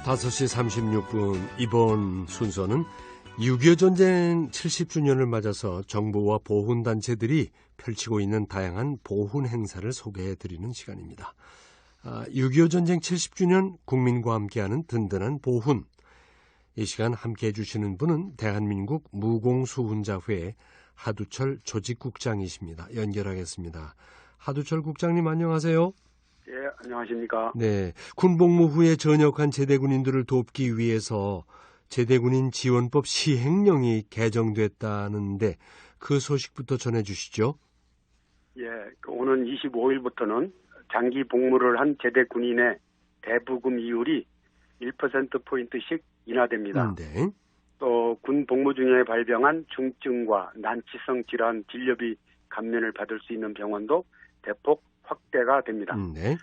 5시 36분 이번 순서는 6.25 전쟁 70주년을 맞아서 정부와 보훈단체들이 펼치고 있는 다양한 보훈 행사를 소개해드리는 시간입니다. 6.25 전쟁 70주년 국민과 함께하는 든든한 보훈. 이 시간 함께해 주시는 분은 대한민국 무공수훈자회 하두철 조직국장이십니다. 연결하겠습니다. 하두철 국장님 안녕하세요. 예, 안녕하십니까. 네, 군복무 후에 전역한 제대군인들을 돕기 위해서 제대군인 지원법 시행령이 개정됐다는데 그 소식부터 전해주시죠. 예, 오는 25일부터는 장기 복무를 한 제대군인의 대부금 이율이 1%포인트씩 인하됩니다. 네. 또 군 복무 중에 발병한 중증과 난치성 질환 진료비 감면을 받을 수 있는 병원도 대폭 확대가 됩니다. 네.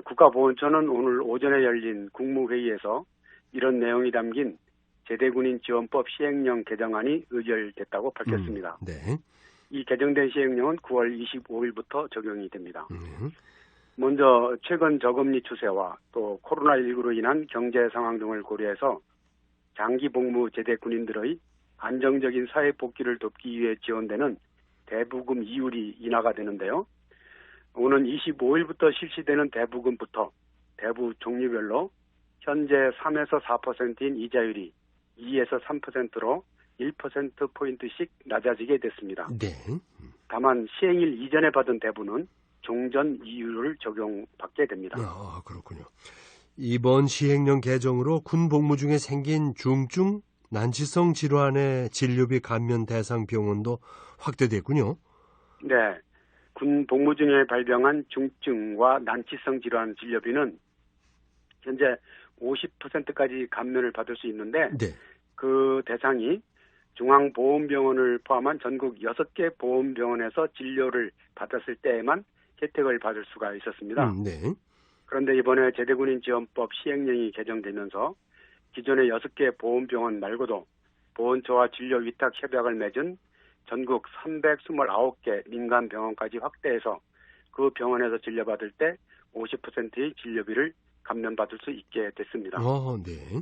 국가보훈처는 오늘 오전에 열린 국무회의에서 이런 내용이 담긴 제대군인 지원법 시행령 개정안이 의결됐다고 밝혔습니다. 네. 이 개정된 시행령은 9월 25일부터 적용이 됩니다. 먼저 최근 저금리 추세와 또 코로나19로 인한 경제 상황 등을 고려해서 장기 복무 제대 군인들의 안정적인 사회 복귀를 돕기 위해 지원되는 대부금 이율이 인하가 되는데요. 오는 25일부터 실시되는 대부금부터 대부 종류별로 현재 3에서 4%인 이자율이 2에서 3%로 1%포인트씩 낮아지게 됐습니다. 네. 다만 시행일 이전에 받은 대부는 종전 이율을 적용받게 됩니다. 그렇군요. 이번 시행령 개정으로 군 복무 중에 생긴 중증 난치성 질환의 진료비 감면 대상 병원도 확대됐군요. 네. 군 복무 중에 발병한 중증과 난치성 질환 진료비는 현재 50%까지 감면을 받을 수 있는데 네. 그 대상이 중앙보험병원을 포함한 전국 6개 보험병원에서 진료를 받았을 때에만 혜택을 받을 수가 있었습니다. 네. 그런데 이번에 제대군인 지원법 시행령이 개정되면서 기존의 6개 보험병원 말고도 보훈처와 진료 위탁 협약을 맺은 전국 329개 민간병원까지 확대해서 그 병원에서 진료받을 때 50%의 진료비를 감면받을 수 있게 됐습니다. 네.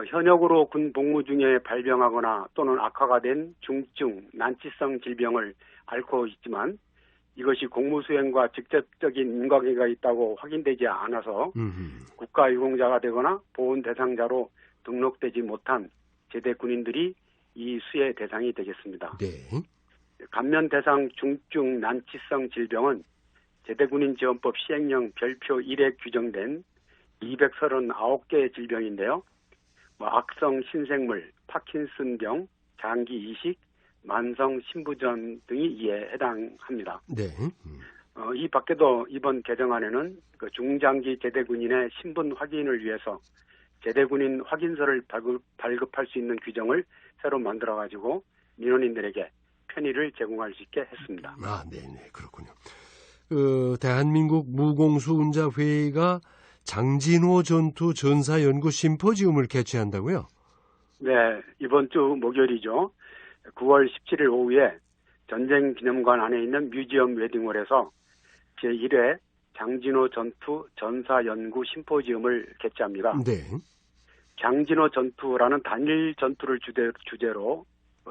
현역으로 군 복무 중에 발병하거나 또는 악화가 된 중증, 난치성 질병을 앓고 있지만 이것이 공무 수행과 직접적인 인과관계가 있다고 확인되지 않아서 국가유공자가 되거나 보훈 대상자로 등록되지 못한 제대 군인들이 이 수혜 대상이 되겠습니다. 네. 감면 대상 중증 난치성 질병은 제대군인 지원법 시행령 별표 1에 규정된 239개의 질병인데요. 악성 신생물, 파킨슨병, 장기 이식, 만성 신부전 등이 이에 해당합니다. 네. 이 밖에도 이번 개정안에는 중장기 제대군인의 신분 확인을 위해서 제대군인 확인서를 발급할 수 있는 규정을 새로 만들어가지고 민원인들에게 편의를 제공할 수 있게 했습니다. 네네, 그렇군요. 대한민국 무공수훈자회의가 장진호 전투 전사연구 심포지움을 개최한다고요? 네, 이번 주 목요일이죠. 9월 17일 오후에 전쟁기념관 안에 있는 뮤지엄 웨딩홀에서 제1회 장진호 전투 전사연구 심포지움을 개최합니다. 네. 장진호 전투라는 단일 전투를 주제로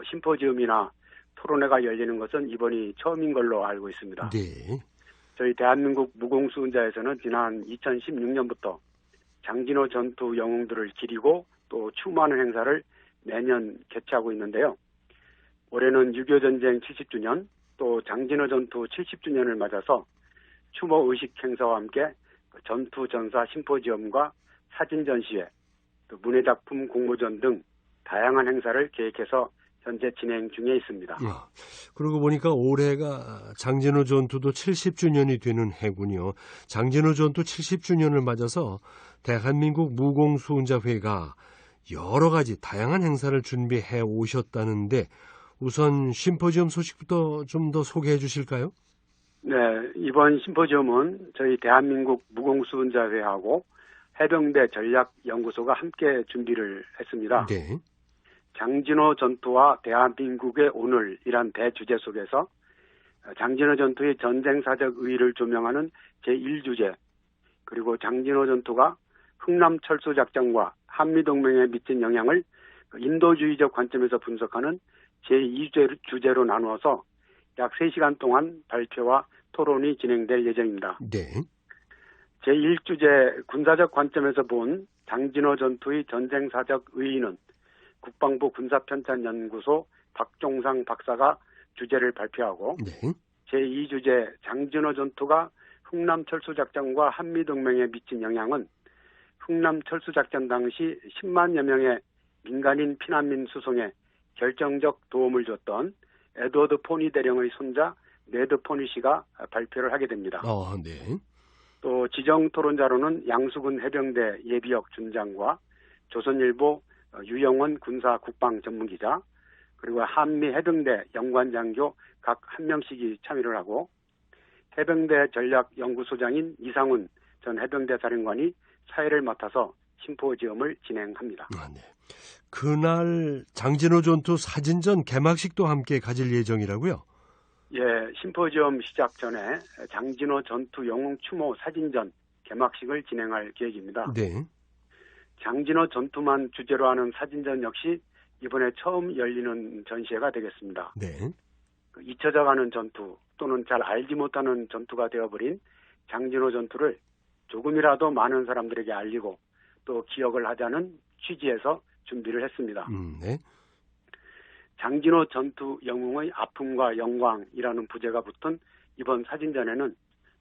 심포지움이나 토론회가 열리는 것은 이번이 처음인 걸로 알고 있습니다. 네. 저희 대한민국 무공수훈자에서는 지난 2016년부터 장진호 전투 영웅들을 기리고 또 추모하는 행사를 매년 개최하고 있는데요. 올해는 6.25 전쟁 70주년 또 장진호 전투 70주년을 맞아서 추모 의식 행사와 함께 전투 전사 심포지엄과 사진 전시회, 또 문예작품 공모전 등 다양한 행사를 계획해서 현재 진행 중에 있습니다. 그러고 보니까 올해가 장진호 전투도 70주년이 되는 해군요. 장진호 전투 70주년을 맞아서 대한민국 무공수훈자회가 여러 가지 다양한 행사를 준비해 오셨다는데 우선 심포지엄 소식부터 좀 더 소개해 주실까요? 네, 이번 심포지엄은 저희 대한민국 무공수훈자회하고 해병대 전략연구소가 함께 준비를 했습니다. 네. 장진호 전투와 대한민국의 오늘이란 대주제 속에서 장진호 전투의 전쟁사적 의의를 조명하는 제1주제, 그리고 장진호 전투가 흥남철수작전과 한미동맹에 미친 영향을 인도주의적 관점에서 분석하는 제2주제로 나누어서 약 3시간 동안 발표와 토론이 진행될 예정입니다. 네. 제1주제 군사적 관점에서 본 장진호 전투의 전쟁사적 의의는 국방부 군사편찬연구소 박종상 박사가 주제를 발표하고 네. 제2주제 장진호 전투가 흥남철수작전과 한미동맹에 미친 영향은 흥남철수작전 당시 10만여 명의 민간인 피난민 수송에 결정적 도움을 줬던 에드워드 포니 대령의 손자 네드 포니 씨가 발표를 하게 됩니다. 네. 또 지정 토론자로는 양수군 해병대 예비역 준장과 조선일보 유영원 군사 국방 전문기자 그리고 한미 해병대 연관장교 각 한 명씩이 참여를 하고 해병대 전략연구소장인 이상훈 전 해병대 사령관이 사회를 맡아서 심포지엄을 진행합니다. 네. 그날 장진호 전투 사진전 개막식도 함께 가질 예정이라고요? 예, 심포지엄 시작 전에 장진호 전투 영웅 추모 사진전 개막식을 진행할 계획입니다. 네. 장진호 전투만 주제로 하는 사진전 역시 이번에 처음 열리는 전시회가 되겠습니다. 네. 잊혀져가는 전투 또는 잘 알지 못하는 전투가 되어버린 장진호 전투를 조금이라도 많은 사람들에게 알리고 또 기억을 하자는 취지에서 준비를 했습니다. 네. 장진호 전투 영웅의 아픔과 영광이라는 부제가 붙은 이번 사진전에는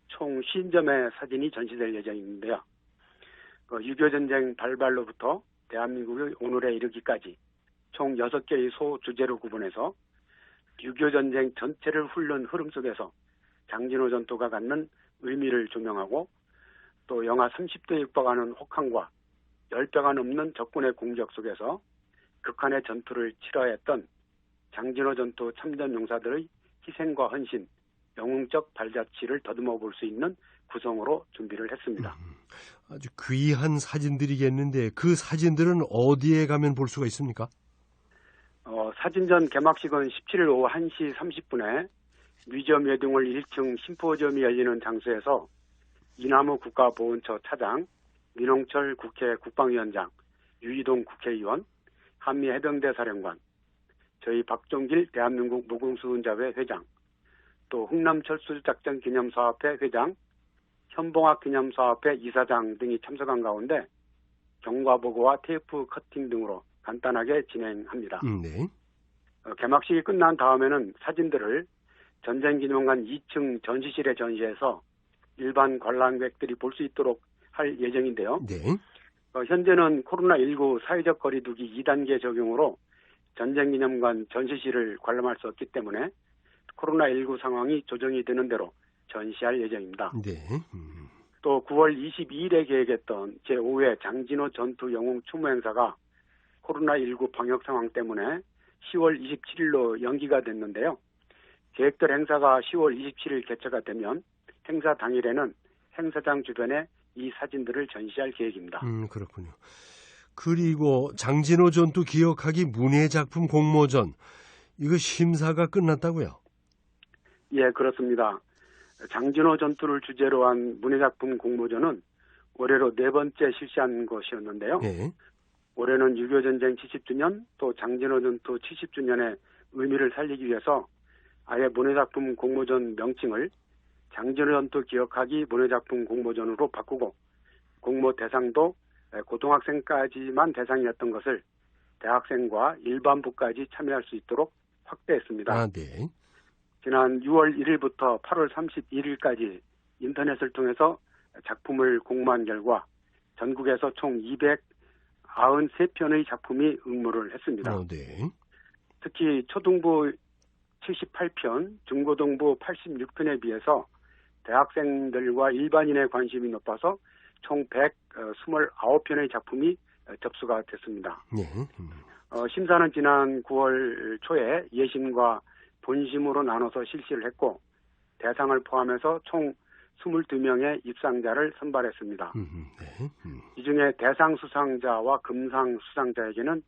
총 50점의 사진이 전시될 예정인데요. 6.25 전쟁 발발로부터 대한민국의 오늘에 이르기까지 총 6개의 소주제로 구분해서 6.25 전쟁 전체를 훑는 흐름 속에서 장진호 전투가 갖는 의미를 조명하고 또 영하 30도에 육박하는 혹한과 10배가 넘는 적군의 공격 속에서 극한의 전투를 치러했던 장진호 전투 참전 용사들의 희생과 헌신, 영웅적 발자취를 더듬어 볼 수 있는 구성으로 준비를 했습니다. 아주 귀한 사진들이겠는데 그 사진들은 어디에 가면 볼 수가 있습니까? 사진전 개막식은 17일 오후 1시 30분에 뮤지엄 예동홀 1층 심포지엄이 열리는 장소에서 이남우 국가보훈처 차장, 민홍철 국회 국방위원장, 유이동 국회의원, 한미해병대 사령관, 저희 박종길 대한민국 무공수훈자회 회장, 또 흥남철수작전 기념사업회 회장, 현봉학 기념사업회 이사장 등이 참석한 가운데 경과보고와 테이프 커팅 등으로 간단하게 진행합니다. 네. 개막식이 끝난 다음에는 사진들을 전쟁기념관 2층 전시실에 전시해서 일반 관람객들이 볼 수 있도록 할 예정인데요. 네. 현재는 코로나19 사회적 거리두기 2단계 적용으로 전쟁기념관 전시실을 관람할 수 없기 때문에 코로나19 상황이 조정이 되는 대로 전시할 예정입니다. 네. 또 9월 22일에 계획했던 제5회 장진호 전투 영웅 추모 행사가 코로나19 방역 상황 때문에 10월 27일로 연기가 됐는데요. 계획될 행사가 10월 27일 개최가 되면 행사 당일에는 행사장 주변에 이 사진들을 전시할 계획입니다. 그렇군요. 그리고 장진호 전투 기억하기 문예작품 공모전, 이거 심사가 끝났다고요? 예, 그렇습니다. 장진호 전투를 주제로 한 문예작품 공모전은 올해로 4번째 실시한 것이었는데요. 네. 올해는 6.25 전쟁 70주년 또 장진호 전투 70주년의 의미를 살리기 위해서 아예 문예작품 공모전 명칭을 장진호 전투 기억하기 문예작품 공모전으로 바꾸고 공모 대상도 고등학생까지만 대상이었던 것을 대학생과 일반부까지 참여할 수 있도록 확대했습니다. 네. 지난 6월 1일부터 8월 31일까지 인터넷을 통해서 작품을 공모한 결과 전국에서 총 293편의 작품이 응모를 했습니다. 네. 특히 초등부 78편, 중고등부 86편에 비해서 대학생들과 일반인의 관심이 높아서 총 129편의 작품이 접수가 됐습니다. 네. 심사는 지난 9월 초에 예심과 본심으로 나눠서 실시를 했고 대상을 포함해서 총 22명의 입상자를 선발했습니다. 네. 이 중에 대상 수상자와 금상 수상자에게는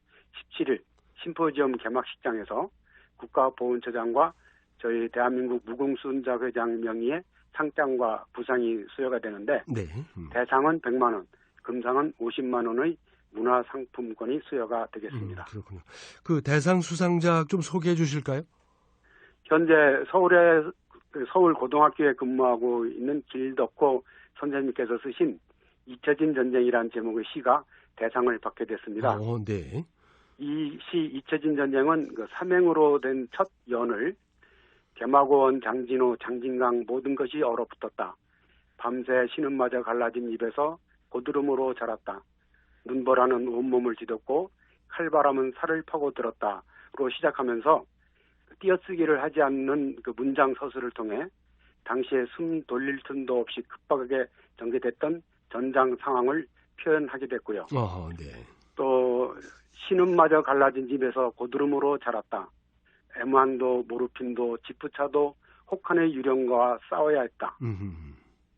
17일 심포지엄 개막식장에서 국가보훈처장과 저희 대한민국 무공수훈자회장 명의의 상장과 부상이 수여가 되는데 네. 대상은 100만 원, 금상은 50만 원의 문화상품권이 수여가 되겠습니다. 그렇군요. 그 대상 수상작 좀 소개해 주실까요? 현재 서울 고등학교에 근무하고 있는 길덕호 선생님께서 쓰신 잊혀진 전쟁이라는 제목의 시가 대상을 받게 됐습니다. 네. 이 시 잊혀진 전쟁은 그 삼행으로 된 첫 연을 개마고원, 장진호, 장진강 모든 것이 얼어붙었다. 밤새 신음마저 갈라진 입에서 고드름으로 자랐다. 눈보라는 온몸을 뒤덮고 칼바람은 살을 파고들었다로 시작하면서 띄어쓰기를 하지 않는 그 문장 서술을 통해 당시에 숨 돌릴 틈도 없이 급박하게 전개됐던 전장 상황을 표현하게 됐고요. 네. 또 신음마저 갈라진 집에서 고드름으로 자랐다. 애만도 모르핀도 지프차도 혹한의 유령과 싸워야 했다.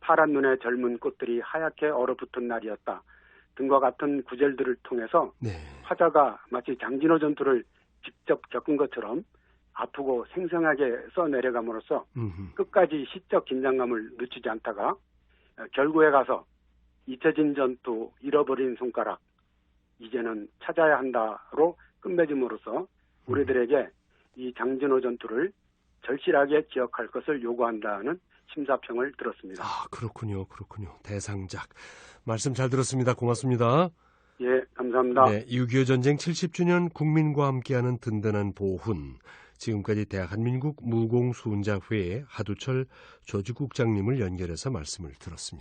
파란 눈의 젊은 꽃들이 하얗게 얼어붙은 날이었다. 등과 같은 구절들을 통해서 네. 화자가 마치 장진호 전투를 직접 겪은 것처럼 아프고 생생하게 써내려감으로써 끝까지 시적 긴장감을 늦추지 않다가 결국에 가서 잊혀진 전투, 잃어버린 손가락, 이제는 찾아야 한다로 끝맺음으로써 우리들에게 이 장진호 전투를 절실하게 기억할 것을 요구한다는 심사평을 들었습니다. 그렇군요. 대상작. 말씀 잘 들었습니다. 고맙습니다. 예, 감사합니다. 네, 6.25 전쟁 70주년 국민과 함께하는 든든한 보훈. 지금까지 대한민국 무공수훈자회의 하두철 조직국장님을 연결해서 말씀을 들었습니다.